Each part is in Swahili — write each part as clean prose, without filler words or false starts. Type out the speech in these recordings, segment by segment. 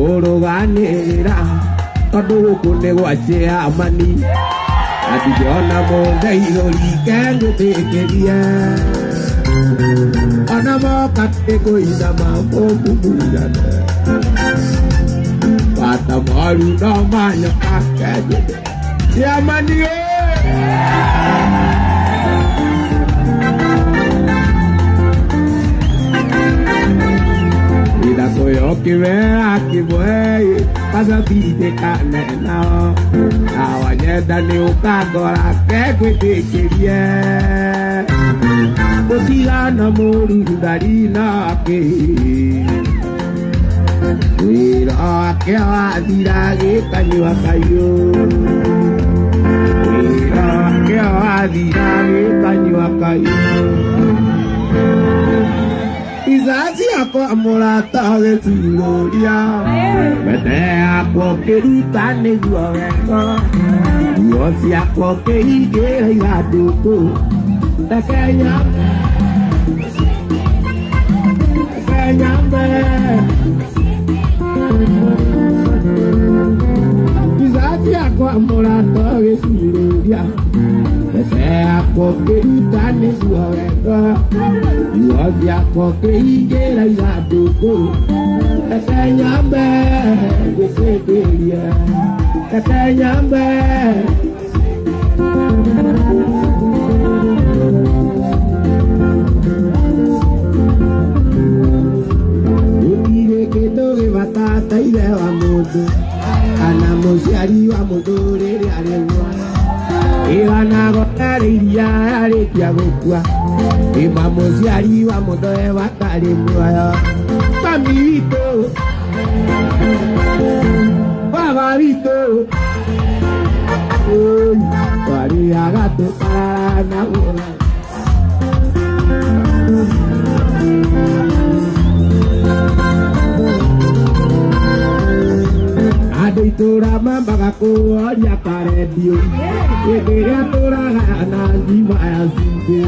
Gũtikũrũganĩrĩra tondũ gũkũ nĩ gwachĩa amani atigĩona mũndũ igũri kengũtĩkĩrie ona moka tĩkũinama mũkũmurane bata moru no manyoka kenjũte ciamani ida koyokivea kibwei pasapite nao awanyenda ni ukagora kekwĩtĩkĩrie gũtigana mũrugari nake wĩra wake wathira gĩkanyua kaiyũ wĩra wake wathira gĩkanyua kaiyũ izazi yakwa mũrata gĩturũria mbete yakwa ũkĩruta nĩguo wega nguo ciakwa ũkĩhingĩra igandũkũ ndakenya izazi yakwa mũrata gĩturũria mbete yakwa ũkĩruta nĩguo wega nguo ciakwa ũkĩhingĩra igandũkũ ndakenya gĩcĩndĩria ndakenya gũtirĩ kĩndũ gĩbatata ithe wa mũndũ kana mũciari wa mũndũ rĩrĩa arĩ muoyo ĩganago tarĩ iria arĩkia gũkua ĩma mũciari wa mũndũ watarĩ muoyo mami witũ baba witũ twariaga tũkarara na mũra andũ itũra mambaga kũoria karendio hĩndĩ ĩrĩa tũragana ngima ya cumbĩ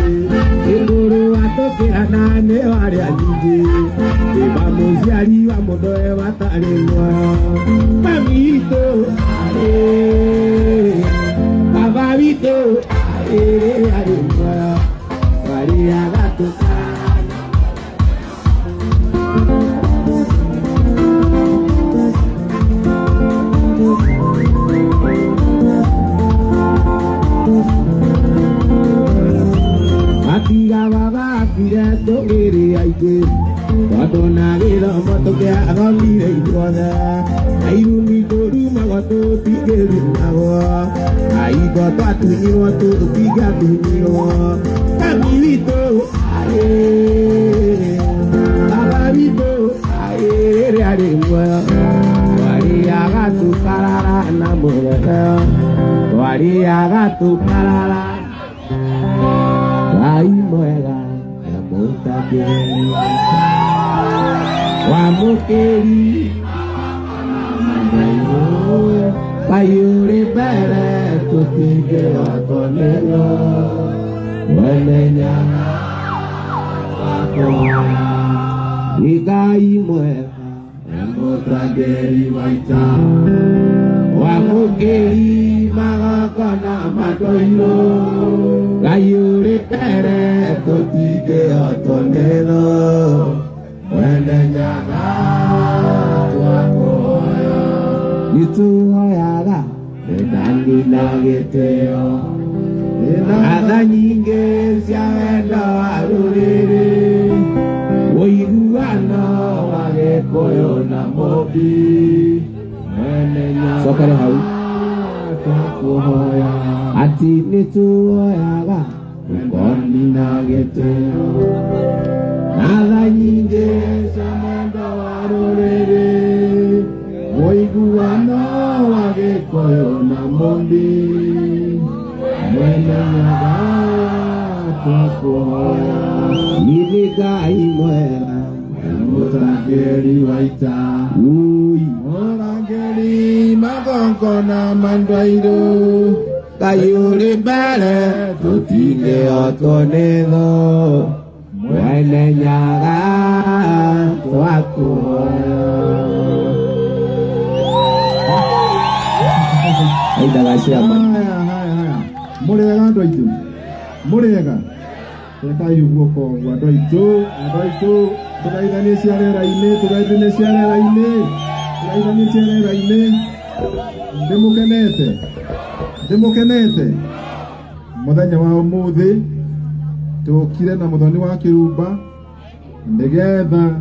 igũrũ watũkĩrana nĩ warĩa nyingĩ ĩma mũciari wa mũndũ watarĩ muoyo mami witũ baba witũ arĩ muoyo twariaga tũkarara matigaga gakire tũgĩrĩ aingĩ tondũ na gĩthomo tũkĩathomire ithuothe na irumi tũrumagwo tũtingĩrumagwo na indo twatunyirwo tũtingĩatunyirwo mami witũ baba witũ rĩrĩa arĩ muoyo twariaga tũkarara na mũtheo twariaga tũkarara Ngai mwega na mũtangĩri wa mũkĩri Ngai ũrĩ mbere tũtingĩhotonĩrwo wene nyama wakwa Ngai mwega na mũtangĩri wa ita wa mũkĩri magongona madoiro Ngai ũrĩ mbere tũtingĩhotonĩrwo wene nyama twakuhoya nĩtũhoyaga wendani na gĩtĩo atha nyingĩ cia wendo wa rũrĩrĩ ũiguano wa gĩkũyũ na mũmbi wene nyama sokare hau twakuhoya ati nĩtũhoyaga wendani na gĩtĩo atha nyingĩ cia wendo wa rũrĩrĩ ũiguano wa gĩkũyũ na mũmbi wene nyama twakuhoya nĩ Ngai mwega mũrangĩri wa ita mũrangĩri magongona mandairũ Kayuri bere tutine otonedo Mwene nyaga Waku Aida gasya haya Murega ndo itu Murega Teka yugo ko ndo itu Tukaidani siare raine Demokenete Muthenya wa umuthi tukire na muthoni wa kirumba ndigetha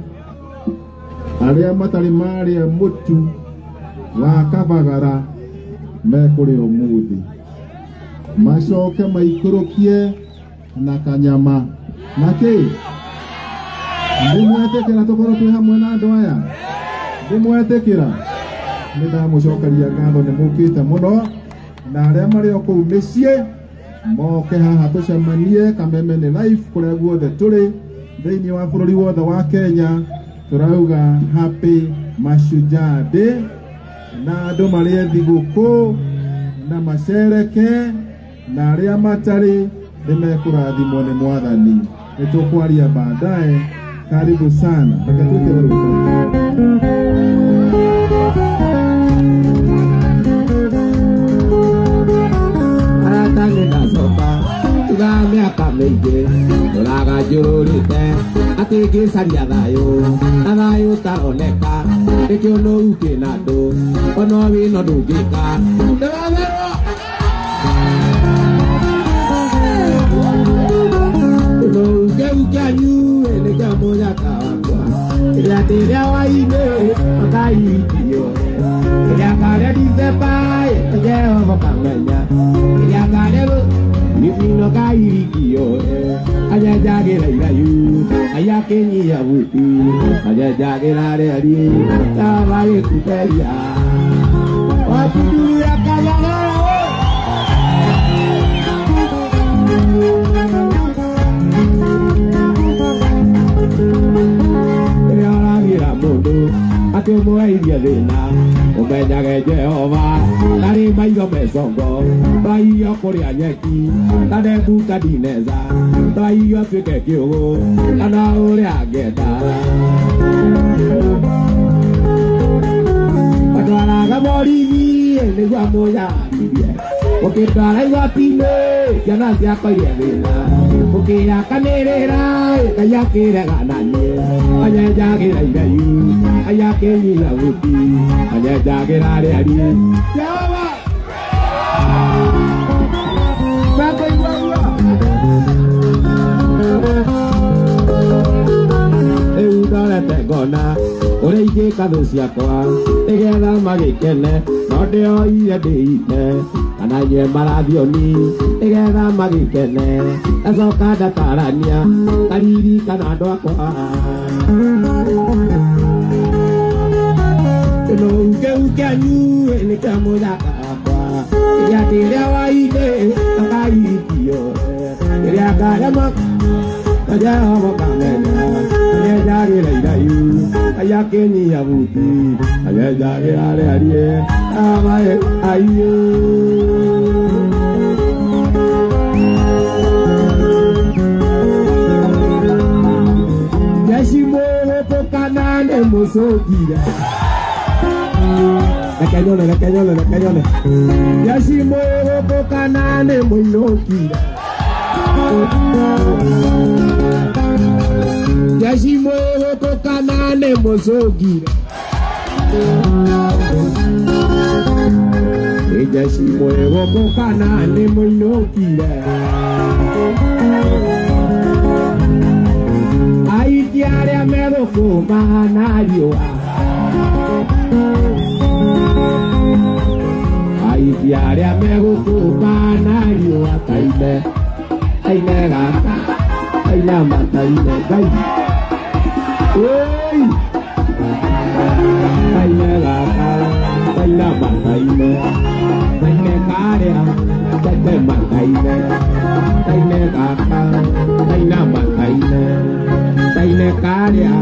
aria matari maria mutu wa kabagara mekuri umuthi macoke maikurukie na kanyama naki ndimwetekera tukorwo twi hamwe na andu aya ndimwetekera nindamucokeria ngatho nimukite muno na aria mari o kuu micii moke haha tucemanie Kameme live kuria guothe turi thiini wa bururi wothe wa Kenya turauga happy Mashujaa Day na andu marie thiguku na macereke na aria matari nimekurathimwo ni Mwathani nitukwaria baadaye karibu sana miaka mingi turaga njururite ati ngicaria thayu na thayu taroneka nikio nuruki na ndu ono wino ndungika Ukianyu eleka moja kawa Ila tiria waine Makaitio Ila kare disepai Jehova kamenya Ila kare Nifino kairikio Ajajagira irayu Ayakenyi ya vuti Ajajagira reali Tawage kuteria Watudu ya kajagara Ati umwairia thina umenyage Jehova tari maitho mecongo twaio kuria nyeki tane mbuka ndineza twaio tuike kiugu kana uria ngenda atwaraga morithi niguo amũyamirie ũkĩtwara igoti-inĩ ciana ciakwa iria thĩna ũkĩyakanĩrĩra Ngai akĩregananie anyenjagĩra irayu Ngai akĩnyia gũti anyenjagĩra rĩari Jehova Makũiguagua rĩu ndorete ngona ũrĩa ingĩka thũ ciakwa nĩgetha magĩkene no ndĩoire ndĩite kana nye marathioni nĩgetha magĩkene ngacoka ndatarania ngaririkana andũ akwa kĩnũngĩu nĩkĩa mũthaka wakwa rĩrĩa ndĩrĩa waine akairikio rĩrĩa ngarema Jehova kamenya anyenjagĩra irayu Ngai akĩnyia vuti anyenjagĩra rĩarie amae aiyo Jeshi mũgũtũkana nĩ mũcũngire Rekanyone Jeshi mũgũtũkana nĩ mũinũkire Jeshi mũgũtũkana nĩ mũcũngire Jeshi mũgũtũkana nĩ mũinũkire Aiti arĩa megũkũma na riũa Aiti arĩa megũkũma na riũa Kaine gaka Kaina mataine Ngai Oi Kaine gaka Kaina mataine Kaine karĩa Tete mataine Kaine gaka Kaina mataine Kaine karĩa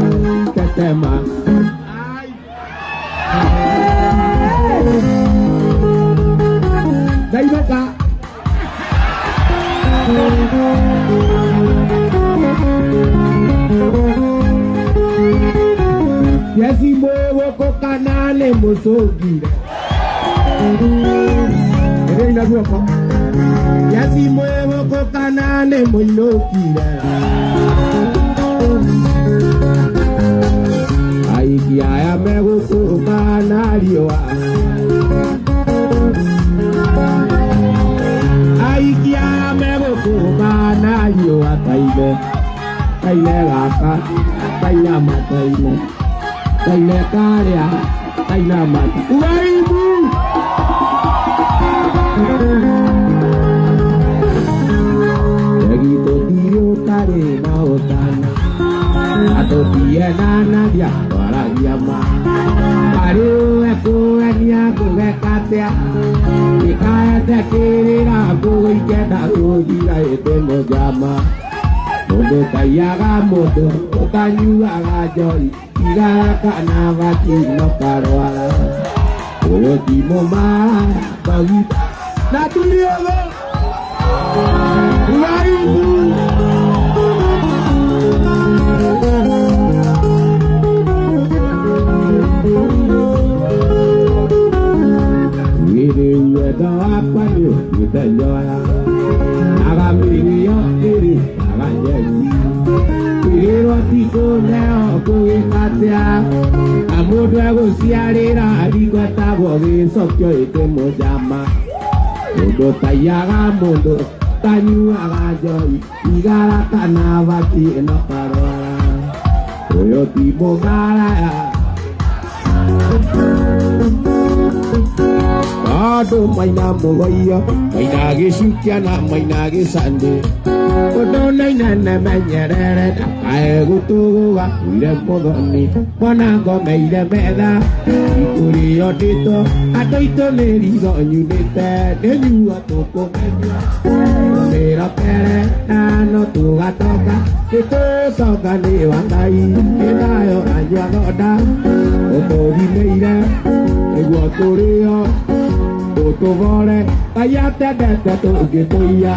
Tete mataine Ngai boka nĩ mũcũngire ĩrĩ na guoko yaci mwĩgũkũ kana nĩ mũinũkire aikia aya megũkũ kana riũa aikia aya megũkũ kana riũa taile gaka taina mataile taile karĩa taina mata uraibu egito tirio kare na otana atotie na nadia waragia ma pare ekuenia kugekatea ikaete kirira kugoikenda kugira etemo jama mundu taiaga mundu utanyuaga njori igara kana vakino karwara uyo timo mara bagita na tuliogo uraibu weda wakwanyo yutenyoya agamirio iri aganyesi iriro tiko neo kugikatea amundu eguciarira rigwetagwo gicokio itimo jama mundu taiaga mundu tanyuaga njori igara kana vakino karwara uyo ti mũmaraya andũ maina mũgoio maina gĩcukia na maina gĩcandĩ ũndũ nainene menyerere ndakae gũtũgũga kuire mũthoni mwana ngomeire metha ikũrĩo ndĩto andũ aitũ nĩ rigo nyunĩte nĩnyua tũkũmenya tũmĩrokere na no tũgatonga nĩtũtonga nĩ wa Ngai ĩnayo anyua thonda ũtũthimĩire nĩguo tũrĩo tũtũvore Ngai atendete tũngĩtũiya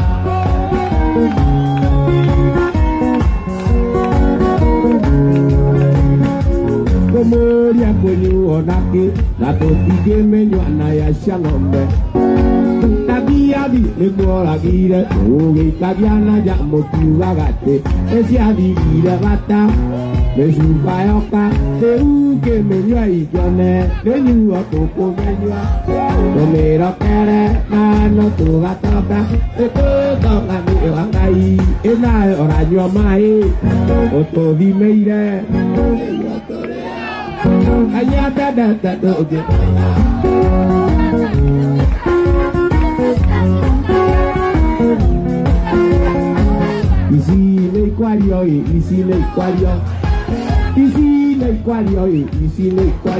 kũmũria kũnyuo nakĩ na tũtingĩmenywa na ya cia ng'ombe tabiathi nĩmworagire ũgĩikagia na nja mũkiugaga atĩ nĩciathigire bata mĩcuba yoka rĩu ngĩmenywa ingĩone nĩnyuo tũkũmenywa tũmĩrokere na no tũgatonga nĩtũtonga nĩ wa Ngai ĩnayo ũranyua maĩ ũtũthimĩire Ngai atendete tũngĩtũiya ici nĩ ikwario ici nĩ ikwario ici nĩ ikwario ici nĩ ikwario